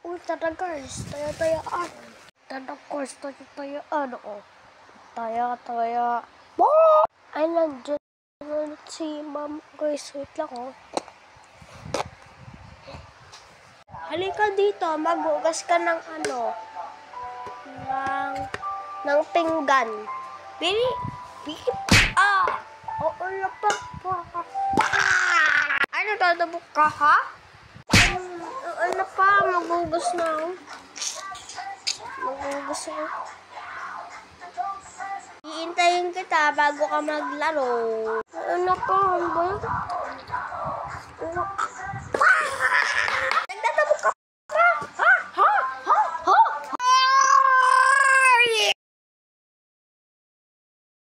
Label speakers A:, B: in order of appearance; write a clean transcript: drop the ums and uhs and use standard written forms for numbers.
A: Uy, tara guys, taya-tayaan. Tara guys, taya-tayaan ako. Taya-taya. Ay, nandiyan si ma'am. Guys, wait lang oh. Halika dito, maghugas ka ng ng pinggan. Bili. Oo na pa. Ano, dadabok ka ha? Ano pa, maghugas na ako. Maghugas ako. Iintayin kita bago ka maglaro. Ano pa, ano ba?